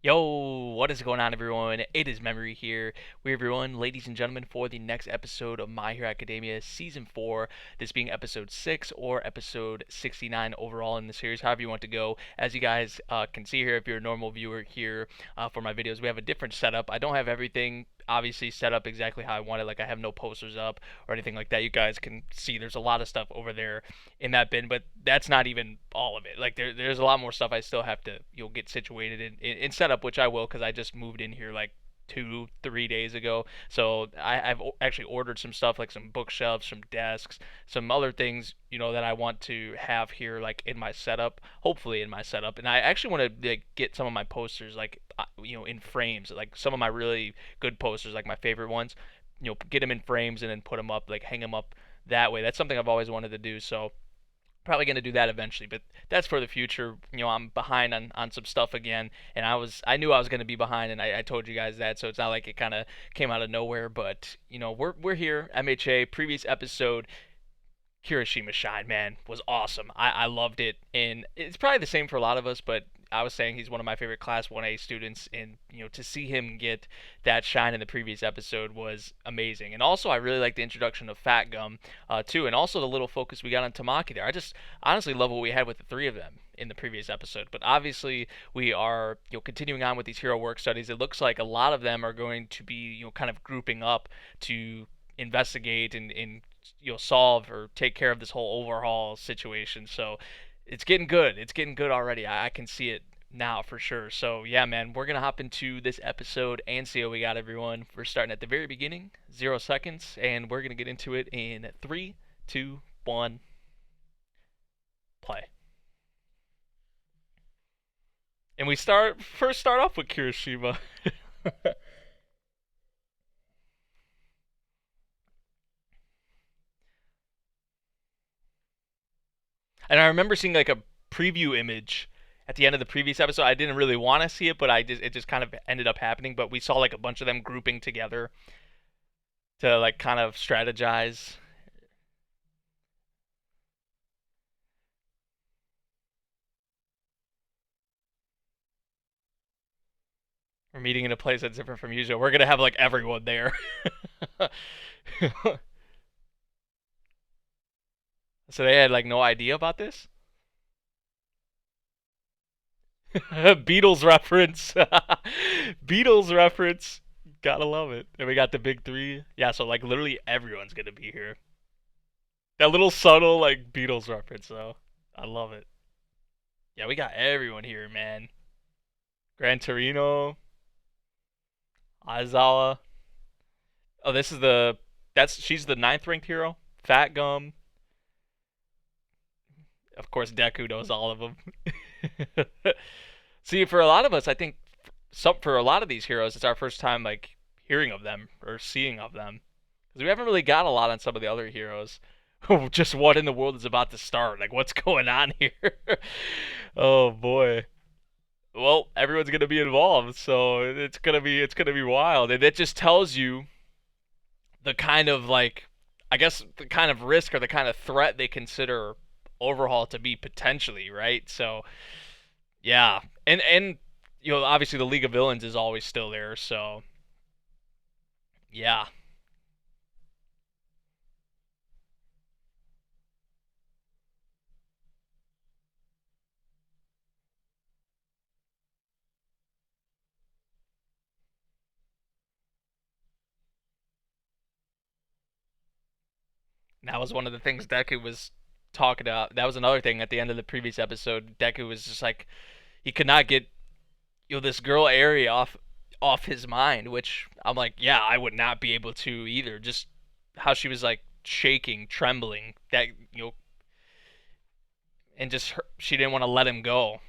Yo, what is going on, everyone? It is Memory here. We everyone, ladies and gentlemen, for the next episode of My Hero Academia Season 4, this being Episode 6 or Episode 69 overall in the series, however you want to go. As you guys can see here, if you're a normal viewer here for my videos, we have a different setup. I don't have everything obviously set up exactly how I want it. Like, I have no posters up or anything like that. You guys can see there's a lot of stuff over there in that bin, but that's not even all of it. Like, there's a lot more stuff I still have to get situated in setup, which I will, because I just moved in here like 2-3 days ago. So I've actually ordered some stuff, like some bookshelves, some desks, some other things that I want to have here, like in my setup, hopefully in my setup. And I actually want to, like, get some of my posters, like, in frames, like some of my really good posters, like my favorite ones, get them in frames and then put them up, like hang them up that way. That's something I've always wanted to do. So probably going to do that eventually, but that's for the future. I'm behind on some stuff again, and I knew I was going to be behind, and I told you guys that, so it's not like it kind of came out of nowhere. But we're here. MHA previous episode, Kirishima Shine, man, was awesome. I loved it, and it's probably the same for a lot of us, but I was saying he's one of my favorite Class 1A students, and to see him get that shine in the previous episode was amazing. And also, I really like the introduction of Fat Gum, too, and also the little focus we got on Tamaki there. I just honestly love what we had with the three of them in the previous episode. But obviously, we are continuing on with these hero work studies. It looks like a lot of them are going to be kind of grouping up to investigate and solve or take care of this whole overhaul situation. So it's getting good. It's getting good already. I can see it now for sure. So yeah, man, we're gonna hop into this episode and see what we got, everyone. We're starting at the very beginning, 0 seconds, and we're gonna get into it in 3, 2, 1, play. And we start off with Kirishima. And I remember seeing like a preview image at the end of the previous episode. I didn't really want to see it, but it just kind of ended up happening. But we saw like a bunch of them grouping together to like kind of strategize. We're meeting in a place that's different from usual. We're gonna have like everyone there. So they had like no idea about this. Beatles reference. Beatles reference. Gotta love it. And we got the big three. Yeah, so like literally everyone's gonna be here. That little subtle like Beatles reference though. I love it. Yeah, we got everyone here, man. Gran Torino, Aizawa. Oh, this is the that's she's the ninth ranked hero. Fat Gum. Of course, Deku knows all of them. See, for a lot of us, I think for a lot of these heroes, it's our first time like hearing of them or seeing of them because we haven't really got a lot on some of the other heroes. Just what in the world is about to start? Like, what's going on here? Oh boy. Well, everyone's gonna be involved, so it's gonna be wild, and it just tells you the kind of like, I guess the kind of risk or the kind of threat they consider Overhaul to be potentially, right? So yeah, and obviously the League of Villains is always still there, so yeah. That was one of the things Deku was talking about. That was another thing at the end of the previous episode. Deku was just like he could not get this girl Eri off his mind, which I'm like, yeah, I would not be able to either. Just how she was like shaking, trembling, that and just she didn't want to let him go.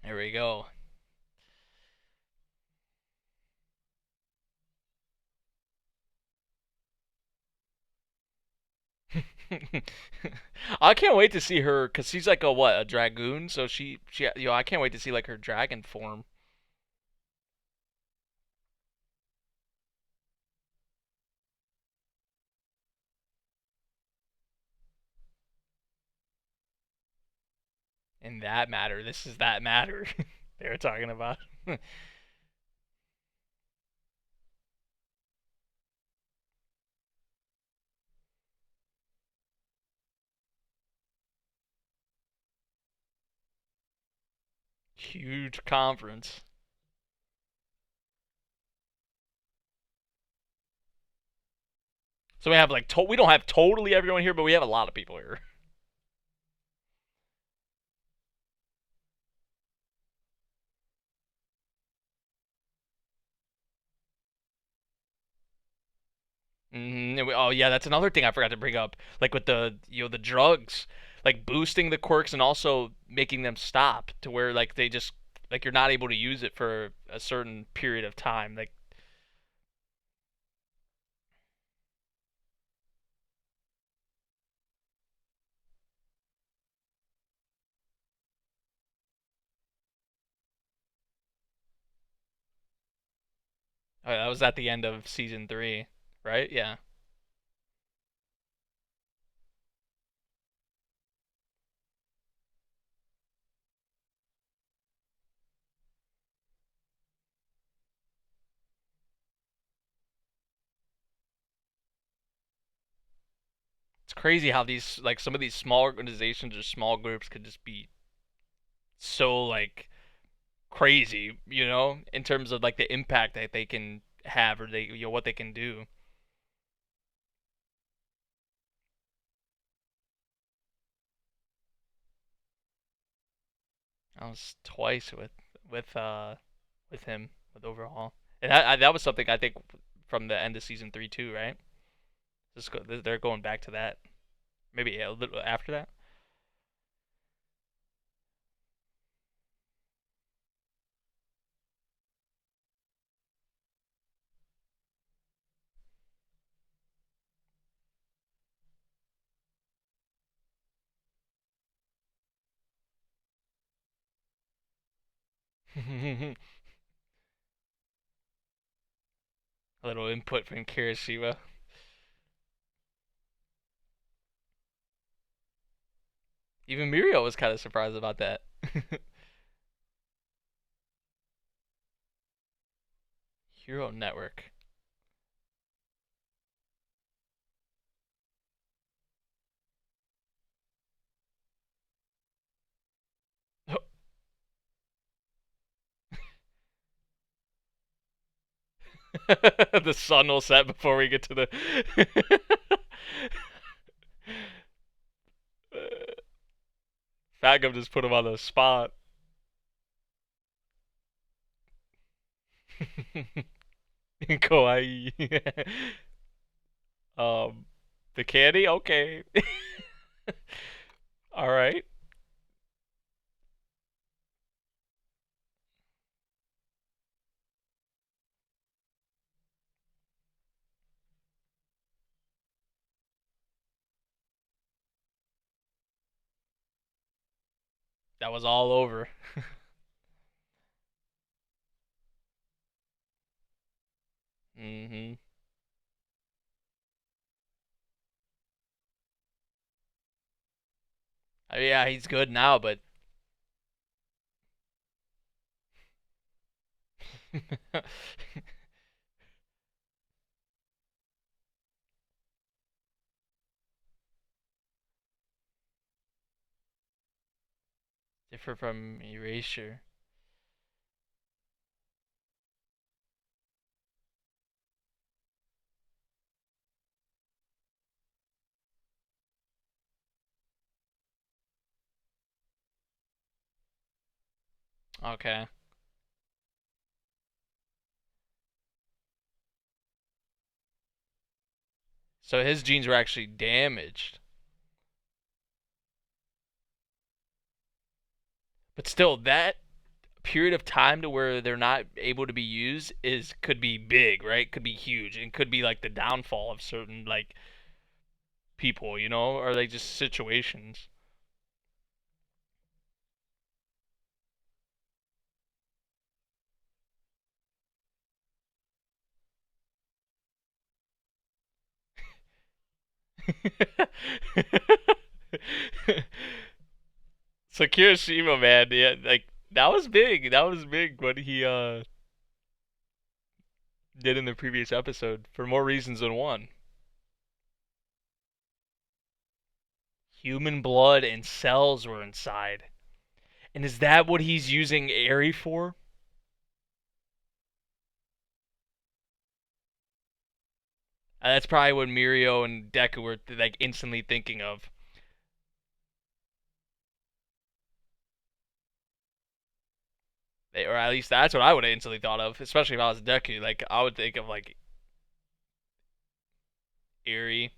There we go. I can't wait to see her because she's like a what, a dragoon. So I can't wait to see like her dragon form. In that matter, this is that matter they were talking about. Huge conference. So we have like we don't have totally everyone here, but we have a lot of people here. Oh yeah, that's another thing I forgot to bring up. Like with the the drugs, like boosting the quirks and also making them stop to where like they just like you're not able to use it for a certain period of time. Like that was at the end of season 3, right? Yeah. It's crazy how these like some of these small organizations or small groups could just be so like crazy, in terms of like the impact that they can have or they what they can do. I was twice with him with Overhaul, and that was something I think from the end of season 3 too, right? They're going back to that, maybe a little after that. A little input from Kirishima. Even Mirio was kind of surprised about that. Hero Network. The sun will set before we get to the. Fagum just put him on the spot. Kawaii. um, the candy. Okay. All right. That was all over. Hmm. Yeah, he's good now, but different from Erasure. Okay. So his genes were actually damaged. But still, that period of time to where they're not able to be used is could be big, right? Could be huge and could be like the downfall of certain like people, you know, or like just situations. So Kirishima, man, yeah, like that was big. That was big what he did in the previous episode for more reasons than one. Human blood and cells were inside. And is that what he's using Eri for? That's probably what Mirio and Deku were like instantly thinking of. Or at least that's what I would have instantly thought of, especially if I was Deku. Like I would think of like Eri.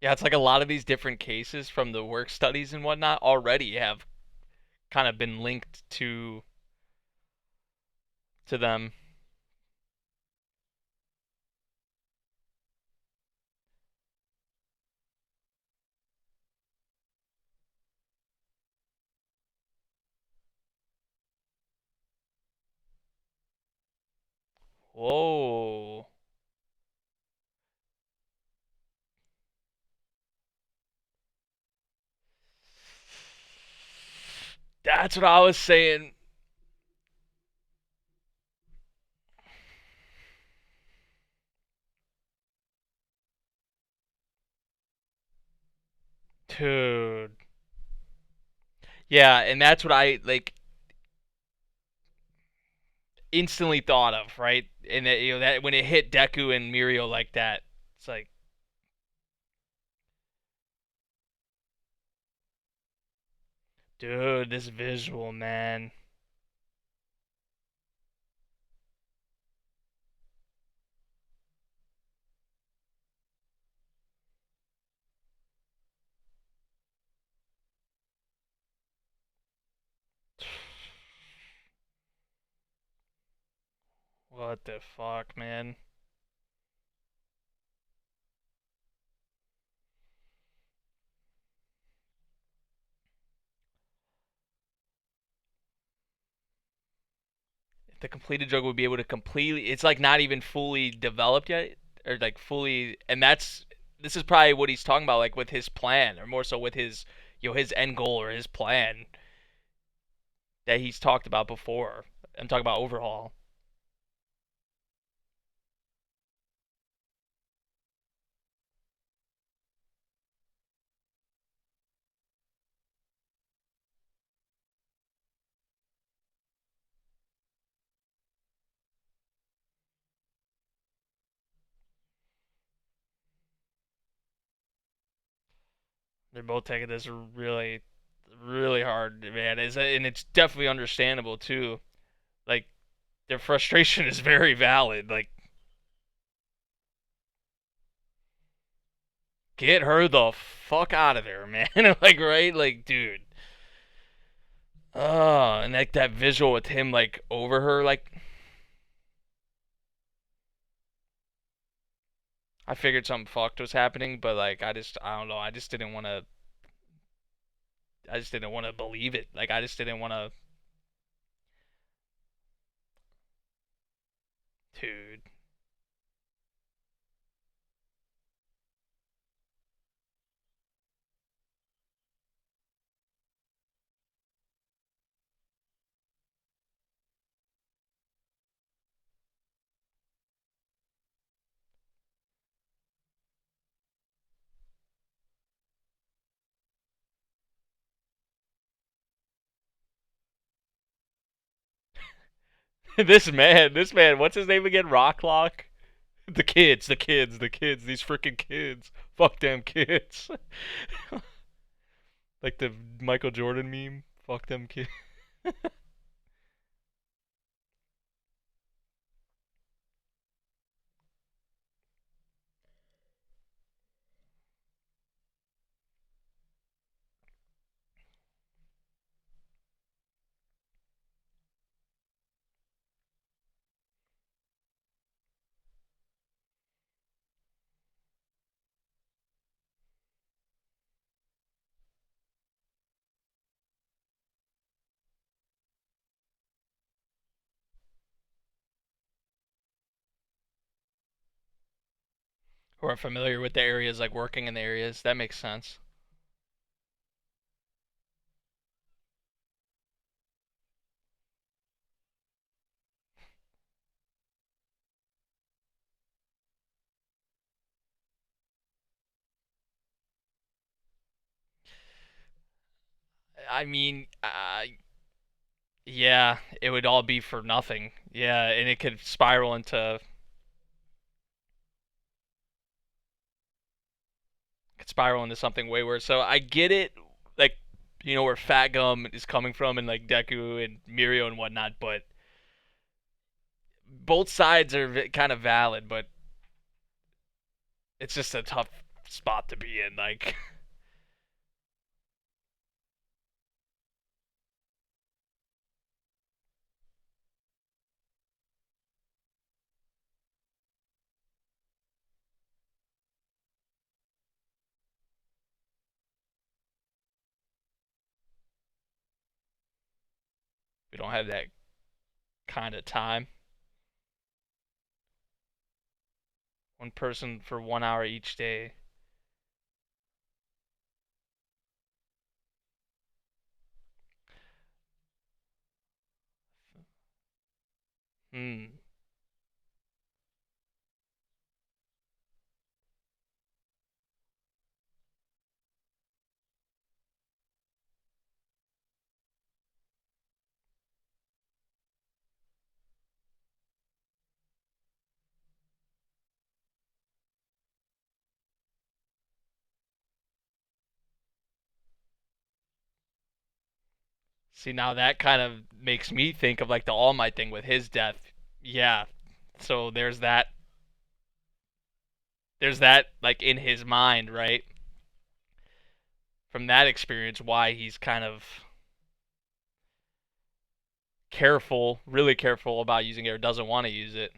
Yeah, it's like a lot of these different cases from the work studies and whatnot already have kind of been linked to them. Whoa. That's what I was saying. Dude. Yeah, and that's what I like instantly thought of, right? And that, you know, that when it hit Deku and Mirio like that, it's like, dude, this visual, man. What the fuck, man? If the completed drug would be able to completely, it's like not even fully developed yet, or like fully, and that's this is probably what he's talking about, like with his plan, or more so with his, you know, his end goal or his plan that he's talked about before. I'm talking about Overhaul. They're both taking this really, really hard, man. And it's definitely understandable too. Like their frustration is very valid. Like get her the fuck out of there, man. Like right, like dude. Oh, and like that visual with him like over her, like I figured something fucked was happening, but like I don't know, I just didn't want to believe it. Like I just didn't want to, dude. this man, what's his name again? Rocklock? The kids, these freaking kids. Fuck them kids. Like the Michael Jordan meme. Fuck them kids. Who are familiar with the areas, like working in the areas. That makes sense. I mean, yeah, it would all be for nothing. Yeah, and it could spiral into something way worse. So I get it, like where Fat Gum is coming from, and like Deku and Mirio and whatnot. But both sides are kind of valid, but it's just a tough spot to be in. Like, we don't have that kind of time. One person for 1 hour each day. Hmm. See, now that kind of makes me think of like the All Might thing with his death. Yeah. So there's that like in his mind, right? From that experience, why he's kind of careful, really careful about using it, or doesn't want to use it.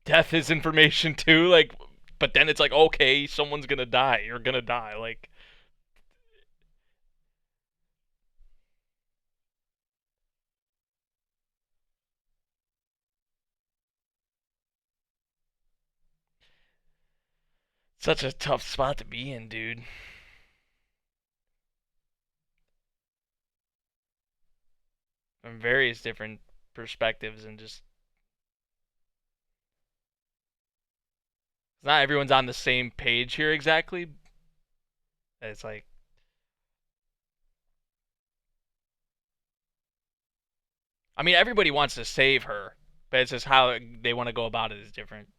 Death is information too, like, but then it's like, okay, someone's gonna die. You're gonna die. Like, such a tough spot to be in, dude. From various different perspectives, and just not everyone's on the same page here exactly. It's like, I mean, everybody wants to save her, but it's just how they want to go about it is different.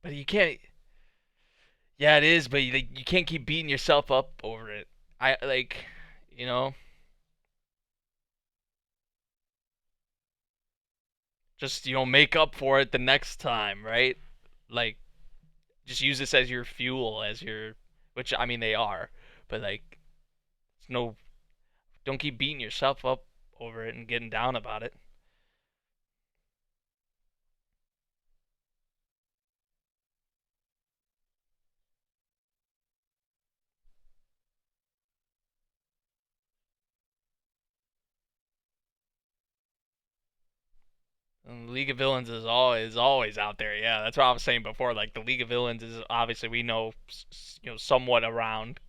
But you can't. Yeah, it is, but you can't keep beating yourself up over it. I like, you know, just make up for it the next time, right? Like, just use this as your fuel, as your, which I mean they are, but like, it's no, don't keep beating yourself up over it and getting down about it. League of Villains is always out there. Yeah, that's what I was saying before. Like the League of Villains is obviously we know somewhat around.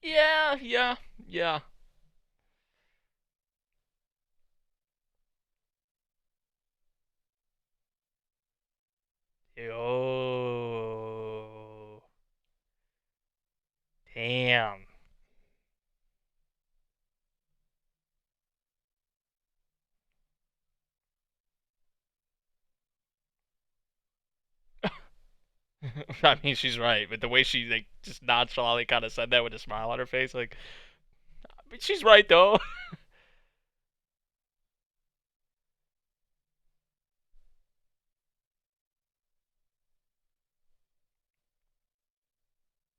Yeah, yeah, yeah. Yo, damn. I mean, she's right, but the way she like just nonchalantly kind of said that with a smile on her face, like, I mean, she's right though.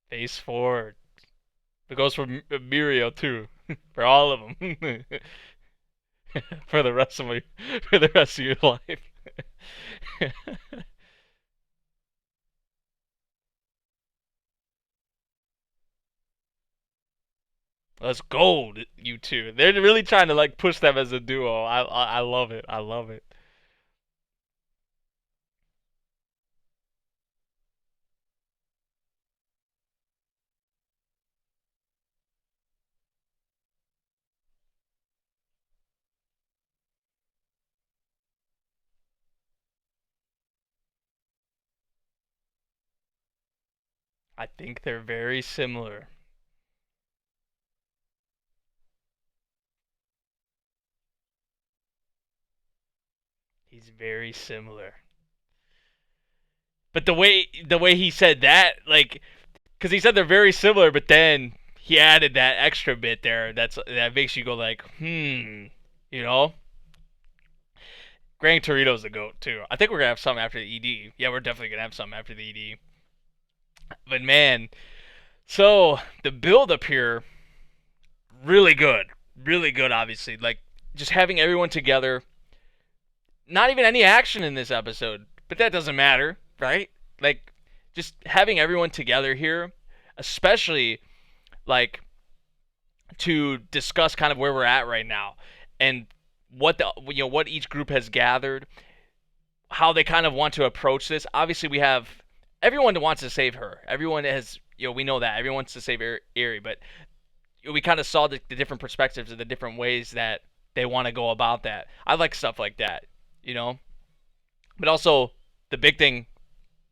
Phase four. It goes for Mirio too, for all of them, for the rest of my, for the rest of your life. Let's go, you two. They're really trying to like push them as a duo. I love it. I love it. I think they're very similar. He's very similar. But the way he said that, like, because he said they're very similar, but then he added that extra bit there. That makes you go like, you know. Gran Torito's the goat too. I think we're gonna have some after the ED. Yeah, we're definitely gonna have some after the ED. But man, so the build up here, really good, really good. Obviously, like just having everyone together. Not even any action in this episode, but that doesn't matter, right? Like just having everyone together here, especially like to discuss kind of where we're at right now and what each group has gathered, how they kind of want to approach this. Obviously, we have everyone wants to save her. Everyone has we know that everyone wants to save Eri, but we kind of saw the different perspectives and the different ways that they want to go about that. I like stuff like that, you know. But also the big thing,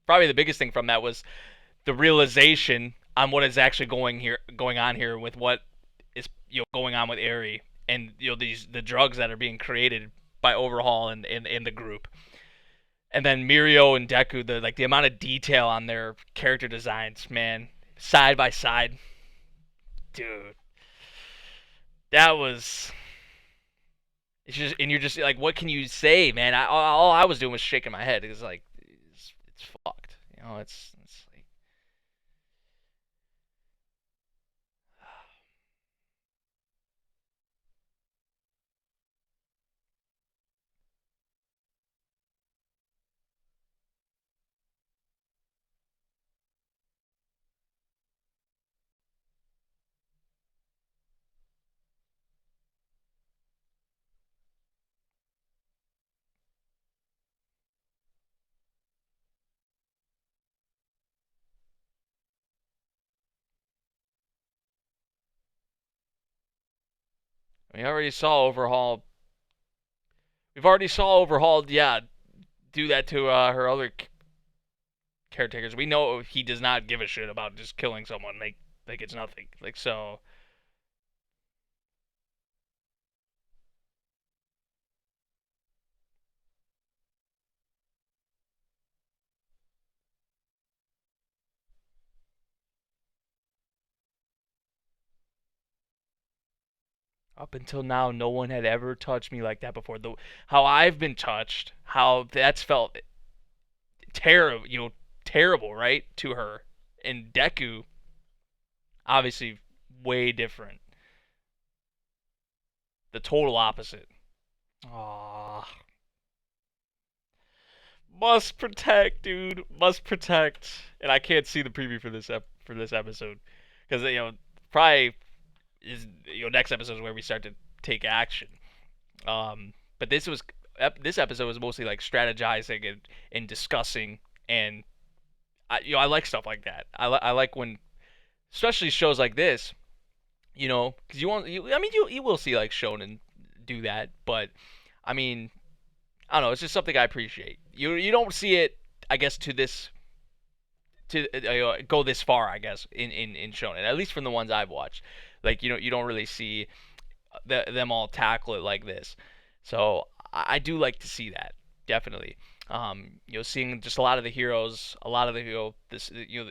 probably the biggest thing from that was the realization on what is actually going on here with what is going on with Eri and these the drugs that are being created by Overhaul and the group. And then Mirio and Deku, the amount of detail on their character designs, man, side by side, dude, that was. It's just, and you're just like, what can you say, man? All I was doing was shaking my head. It was like, it's fucked, It's like, we already saw Overhaul. We've already saw Overhaul, yeah, do that to her other caretakers. We know he does not give a shit about just killing someone. Like it's nothing. Like so. Up until now, no one had ever touched me like that before. How I've been touched, how that's felt terrible, terrible, right, to her. And Deku, obviously, way different. The total opposite. Ah, must protect, dude. Must protect. And I can't see the preview for this episode because probably is next episode is where we start to take action. But this episode was mostly like strategizing and discussing, and I like stuff like that. I like when, especially shows like this, because I mean you will see like Shonen do that, but I mean I don't know, it's just something I appreciate. You don't see it, I guess, to go this far, I guess, in Shonen, at least from the ones I've watched. Like you don't really see them all tackle it like this. So I do like to see that, definitely. Seeing just a lot of the heroes, a lot of the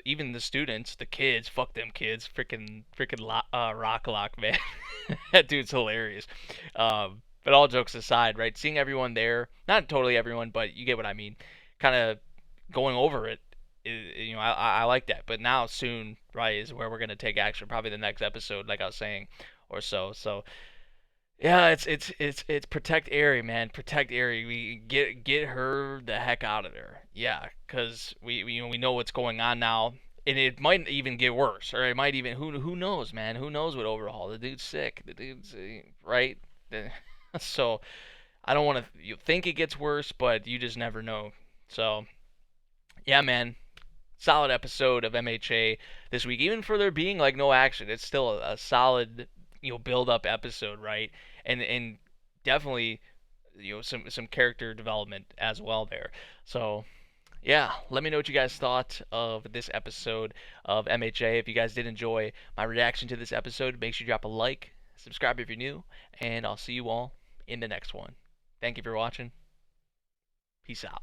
even the students, the kids, fuck them kids, freaking Rock Lock, man, that dude's hilarious. But all jokes aside, right? Seeing everyone there, not totally everyone, but you get what I mean. Kind of going over it. I like that. But now soon, right, is where we're gonna take action. Probably the next episode, like I was saying, or so. So yeah, it's protect Eri, man. Protect Eri. We get her the heck out of there. Yeah, cause we know what's going on now, and it might even get worse, or it might even who knows, man? Who knows what Overhaul? The dude's sick. The dude's right. So I don't want to think it gets worse, but you just never know. So yeah, man. Solid episode of MHA this week, even for there being like no action. It's still a solid build up episode, right? And definitely some character development as well there. So yeah, let me know what you guys thought of this episode of MHA. If you guys did enjoy my reaction to this episode, make sure you drop a like, subscribe if you're new, and I'll see you all in the next one. Thank you for watching. Peace out.